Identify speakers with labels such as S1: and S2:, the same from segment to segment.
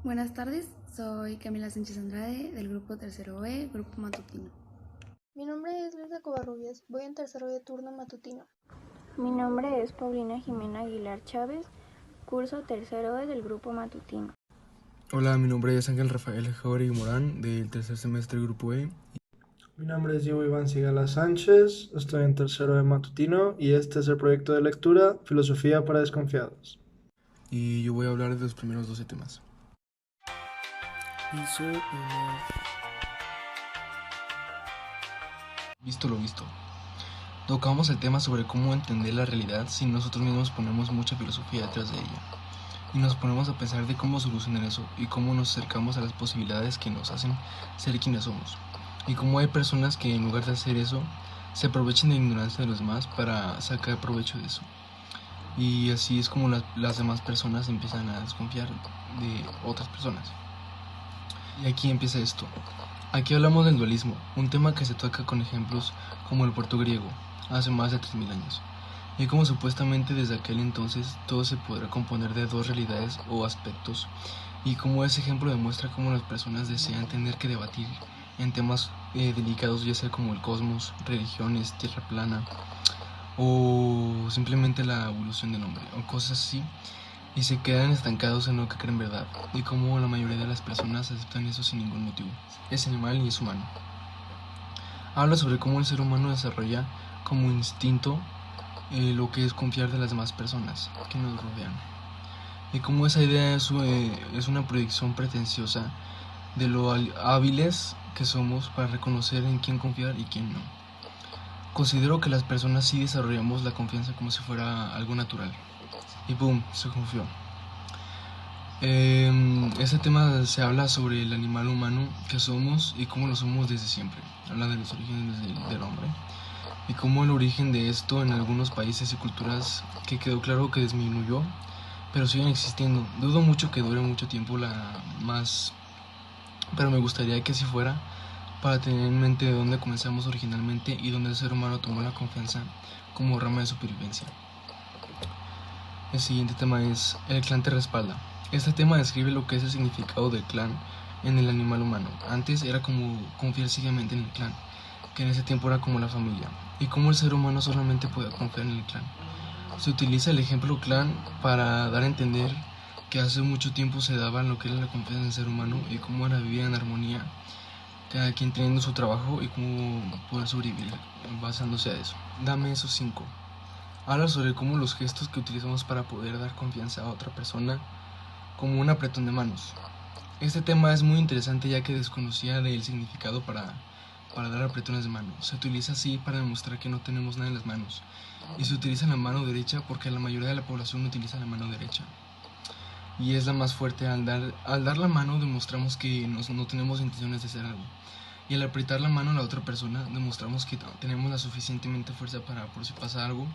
S1: Buenas tardes, soy Camila Sánchez Andrade del grupo Tercero B, grupo matutino.
S2: Mi nombre es Luisa Covarrubias, voy en tercero de turno matutino.
S3: Mi nombre es Paulina Jimena Aguilar Chávez, curso tercero E del grupo matutino.
S4: Hola, mi nombre es Ángel Rafael Jauregui Morán, del tercer semestre del grupo E.
S5: Mi nombre es Diego Iván Sigala Sánchez, estoy en tercero de matutino y este es el proyecto de lectura Filosofía para desconfiados.
S4: Y yo voy a hablar de los primeros 12 temas.
S6: Piso 1.
S4: Visto lo visto. Tocamos el tema sobre cómo entender la realidad si nosotros mismos ponemos mucha filosofía detrás de ella. Y nos ponemos a pensar de cómo solucionar eso y cómo nos acercamos a las posibilidades que nos hacen ser quienes somos. Y cómo hay personas que en lugar de hacer eso, se aprovechan de la ignorancia de los demás para sacar provecho de eso. Y así es como las demás personas empiezan a desconfiar de otras personas. Y aquí empieza esto. Aquí hablamos del dualismo, un tema que se toca con ejemplos como el puerto griego, hace más de 3000 años, y como supuestamente desde aquel entonces todo se podrá componer de dos realidades o aspectos, y como ese ejemplo demuestra cómo las personas desean tener que debatir en temas delicados, ya sea como el cosmos, religiones, tierra plana, o simplemente la evolución del hombre, o cosas así, y se quedan estancados en lo que creen verdad, y como la mayoría de las personas aceptan eso sin ningún motivo. Es animal y es humano. Habla sobre cómo el ser humano desarrolla como instinto lo que es confiar de las demás personas que nos rodean, y cómo esa idea es una proyección pretenciosa de lo hábiles que somos para reconocer en quién confiar y quién no. Considero que las personas sí desarrollamos la confianza como si fuera algo natural. Y boom, se confió. Este tema se habla sobre el animal humano que somos y cómo lo somos desde siempre. Habla de los orígenes del hombre y cómo el origen de esto en algunos países y culturas que quedó claro que disminuyó, pero siguen existiendo. Dudo mucho que dure mucho tiempo pero me gustaría que así fuera para tener en mente de dónde comenzamos originalmente y dónde el ser humano tomó la confianza como rama de supervivencia. El siguiente tema es el clan te respalda. Este tema describe lo que es el significado del clan en el animal humano. Antes era como confiar ciegamente en el clan, que en ese tiempo era como la familia, y cómo el ser humano solamente podía confiar en el clan. Se utiliza el ejemplo clan para dar a entender que hace mucho tiempo se daba lo que era la confianza en el ser humano y cómo era vivir en armonía, cada quien teniendo su trabajo y cómo poder sobrevivir basándose a eso. Dame esos 5. Habla sobre cómo los gestos que utilizamos para poder dar confianza a otra persona, como un apretón de manos. Este tema es muy interesante ya que desconocía del significado para dar apretones de mano. Se utiliza así para demostrar que no tenemos nada en las manos. Y se utiliza la mano derecha porque la mayoría de la población utiliza la mano derecha. Y es la más fuerte. Al dar la mano demostramos que no tenemos intenciones de hacer algo. Y al apretar la mano a la otra persona demostramos que tenemos la suficientemente fuerza para, por si pasa algo,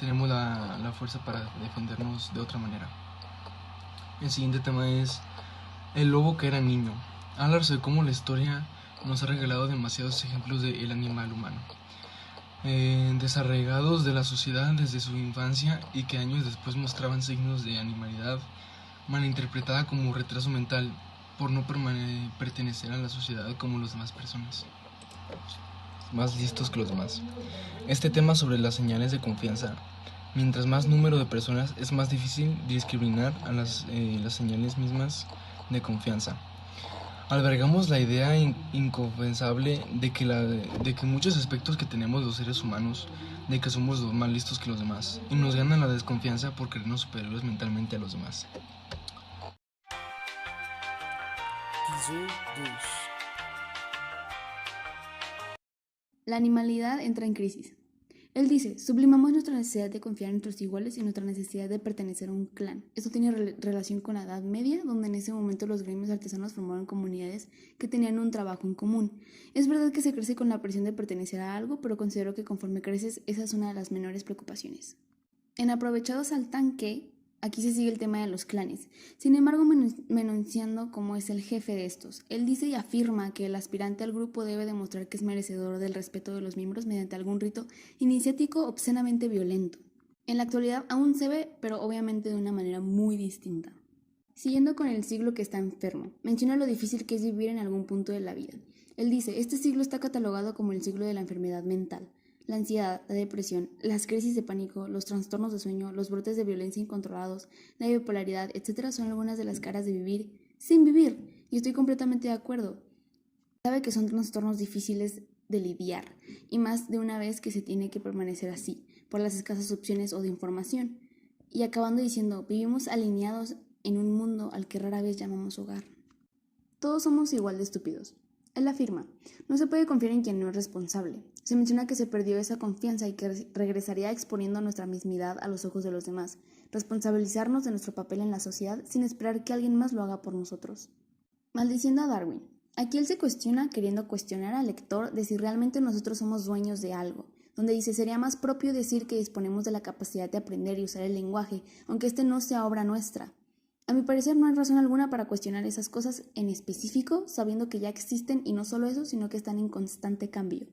S4: tenemos la fuerza para defendernos de otra manera. El siguiente tema es el lobo que era niño. Habla sobre cómo la historia nos ha regalado demasiados ejemplos del animal humano, desarraigados de la sociedad desde su infancia y que años después mostraban signos de animalidad malinterpretada como retraso mental por no pertenecer a la sociedad como las demás personas, más listos que los demás. Este tema sobre las señales de confianza. Mientras más número de personas es más difícil discriminar a las señales mismas de confianza. Albergamos la idea inconfesable de que muchos aspectos que tenemos los seres humanos, de que somos los más listos que los demás, y nos gana la desconfianza por creernos superiores mentalmente a los demás.
S6: Piso 2.
S1: La animalidad entra en crisis. Él dice, sublimamos nuestra necesidad de confiar en nuestros iguales y nuestra necesidad de pertenecer a un clan. Esto tiene relación con la Edad Media, donde en ese momento los gremios artesanos formaron comunidades que tenían un trabajo en común. Es verdad que se crece con la presión de pertenecer a algo, pero considero que conforme creces, esa es una de las menores preocupaciones. En Aprovechados al Tanque, aquí se sigue el tema de los clanes, sin embargo menunciando cómo es el jefe de estos. Él dice y afirma que el aspirante al grupo debe demostrar que es merecedor del respeto de los miembros mediante algún rito iniciático obscenamente violento. En la actualidad aún se ve, pero obviamente de una manera muy distinta. Siguiendo con el siglo que está enfermo, menciona lo difícil que es vivir en algún punto de la vida. Él dice, este siglo está catalogado como el siglo de la enfermedad mental. La ansiedad, la depresión, las crisis de pánico, los trastornos de sueño, los brotes de violencia incontrolados, la bipolaridad, etc. son algunas de las caras de vivir sin vivir. Y estoy completamente de acuerdo. Sabe que son trastornos difíciles de lidiar, y más de una vez que se tiene que permanecer así, por las escasas opciones o de información. Y acabando diciendo, vivimos alineados en un mundo al que rara vez llamamos hogar. Todos somos igual de estúpidos. Él afirma, no se puede confiar en quien no es responsable. Se menciona que se perdió esa confianza y que regresaría exponiendo nuestra mismidad a los ojos de los demás, responsabilizarnos de nuestro papel en la sociedad sin esperar que alguien más lo haga por nosotros. Maldiciendo a Darwin. Aquí él se cuestiona queriendo cuestionar al lector de si realmente nosotros somos dueños de algo, donde dice sería más propio decir que disponemos de la capacidad de aprender y usar el lenguaje, aunque este no sea obra nuestra. A mi parecer no hay razón alguna para cuestionar esas cosas en específico, sabiendo que ya existen y no solo eso, sino que están en constante cambio.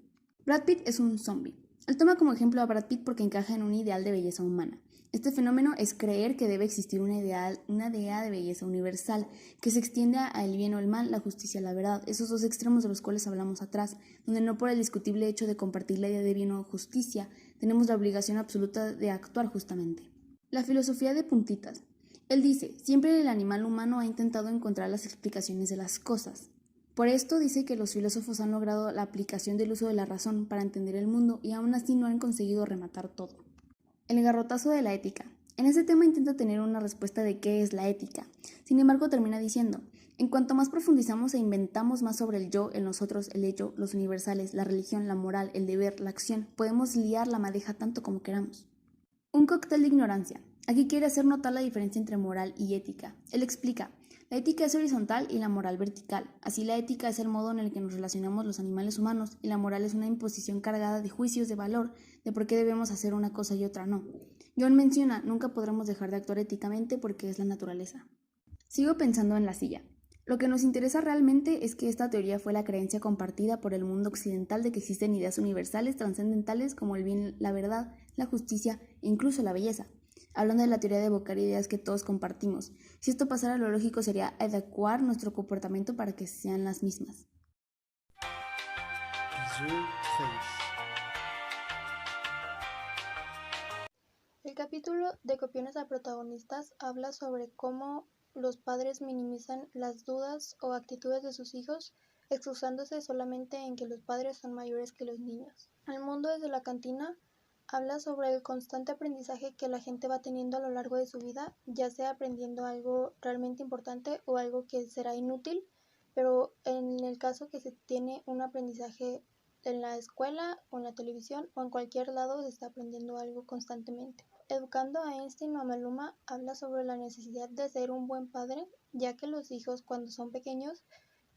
S1: Brad Pitt es un zombie. Él toma como ejemplo a Brad Pitt porque encaja en un ideal de belleza humana. Este fenómeno es creer que debe existir una idea de belleza universal, que se extiende al bien o el mal, la justicia o la verdad, esos dos extremos de los cuales hablamos atrás, donde no por el discutible hecho de compartir la idea de bien o justicia, tenemos la obligación absoluta de actuar justamente. La filosofía de puntitas. Él dice, siempre el animal humano ha intentado encontrar las explicaciones de las cosas. Por esto dice que los filósofos han logrado la aplicación del uso de la razón para entender el mundo y aún así no han conseguido rematar todo. El garrotazo de la ética. En este tema intenta tener una respuesta de qué es la ética. Sin embargo, termina diciendo, en cuanto más profundizamos e inventamos más sobre el yo, el nosotros, el ello, los universales, la religión, la moral, el deber, la acción, podemos liar la madeja tanto como queramos. Un cóctel de ignorancia. Aquí quiere hacer notar la diferencia entre moral y ética. Él explica, la ética es horizontal y la moral vertical. Así la ética es el modo en el que nos relacionamos los animales humanos y la moral es una imposición cargada de juicios de valor, de por qué debemos hacer una cosa y otra no. John menciona, nunca podremos dejar de actuar éticamente porque es la naturaleza. Sigo pensando en la silla. Lo que nos interesa realmente es que esta teoría fue la creencia compartida por el mundo occidental de que existen ideas universales trascendentales como el bien, la verdad, la justicia e incluso la belleza. Hablando de la teoría de evocar ideas que todos compartimos. Si esto pasara, lo lógico sería adecuar nuestro comportamiento para que sean las mismas.
S6: Piso 3.
S2: El capítulo de Copiones a protagonistas habla sobre cómo los padres minimizan las dudas o actitudes de sus hijos, excusándose solamente en que los padres son mayores que los niños. El mundo desde la cantina habla sobre el constante aprendizaje que la gente va teniendo a lo largo de su vida, ya sea aprendiendo algo realmente importante o algo que será inútil, pero en el caso que se tiene un aprendizaje en la escuela o en la televisión o en cualquier lado se está aprendiendo algo constantemente. Educando a Einstein o a Maluma habla sobre la necesidad de ser un buen padre, ya que los hijos cuando son pequeños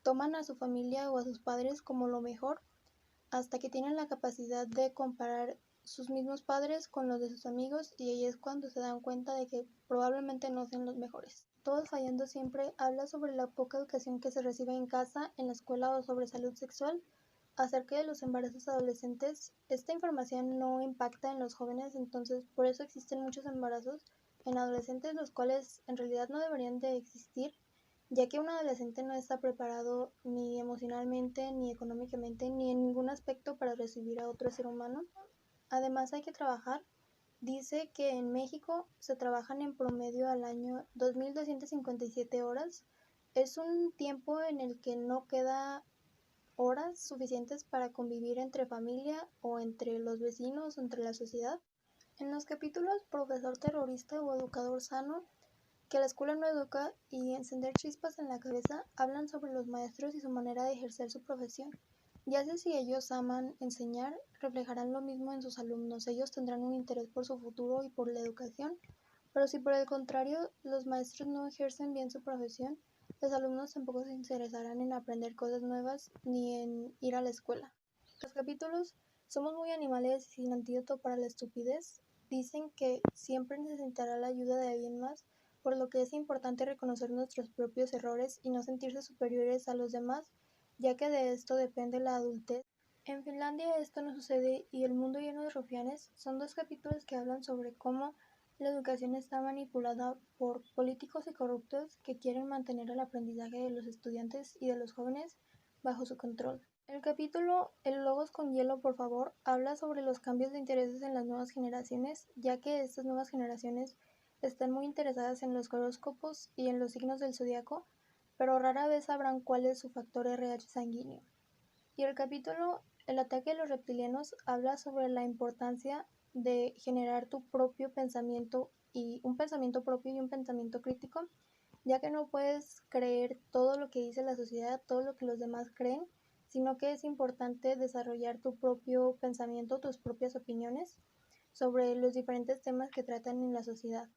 S2: toman a su familia o a sus padres como lo mejor, hasta que tienen la capacidad de comparar sus mismos padres con los de sus amigos y ahí es cuando se dan cuenta de que probablemente no sean los mejores. Todos fallando siempre habla sobre la poca educación que se recibe en casa, en la escuela o sobre salud sexual. Acerca de los embarazos adolescentes, esta información no impacta en los jóvenes, entonces por eso existen muchos embarazos en adolescentes, los cuales en realidad no deberían de existir, ya que un adolescente no está preparado ni emocionalmente, ni económicamente, ni en ningún aspecto para recibir a otro ser humano. Además hay que trabajar. Dice que en México se trabajan en promedio al año 2.257 horas. Es un tiempo en el que no queda horas suficientes para convivir entre familia o entre los vecinos o entre la sociedad. En los capítulos Profesor terrorista o Educador sano, que la escuela no educa y Encender chispas en la cabeza, hablan sobre los maestros y su manera de ejercer su profesión. Ya sé si ellos aman enseñar, reflejarán lo mismo en sus alumnos. Ellos tendrán un interés por su futuro y por la educación, pero si por el contrario los maestros no ejercen bien su profesión, los alumnos tampoco se interesarán en aprender cosas nuevas ni en ir a la escuela. Los capítulos Somos muy animales y sin antídoto para la estupidez dicen que siempre necesitará la ayuda de alguien más, por lo que es importante reconocer nuestros propios errores y no sentirse superiores a los demás, ya que de esto depende la adultez. En Finlandia esto no sucede y El mundo lleno de rufianes son dos capítulos que hablan sobre cómo La educación está manipulada por políticos y corruptos que quieren mantener el aprendizaje de los estudiantes y de los jóvenes bajo su control. El capítulo El Logos con hielo, por favor, habla sobre los cambios de intereses en las nuevas generaciones, ya que estas nuevas generaciones están muy interesadas en los horóscopos y en los signos del zodiaco, pero rara vez sabrán cuál es su factor RH sanguíneo. Y el capítulo El ataque de los reptilianos habla sobre la importancia de generar tu propio pensamiento y un pensamiento propio y un pensamiento crítico, ya que no puedes creer todo lo que dice la sociedad, todo lo que los demás creen, sino que es importante desarrollar tu propio pensamiento, tus propias opiniones sobre los diferentes temas que tratan en la sociedad.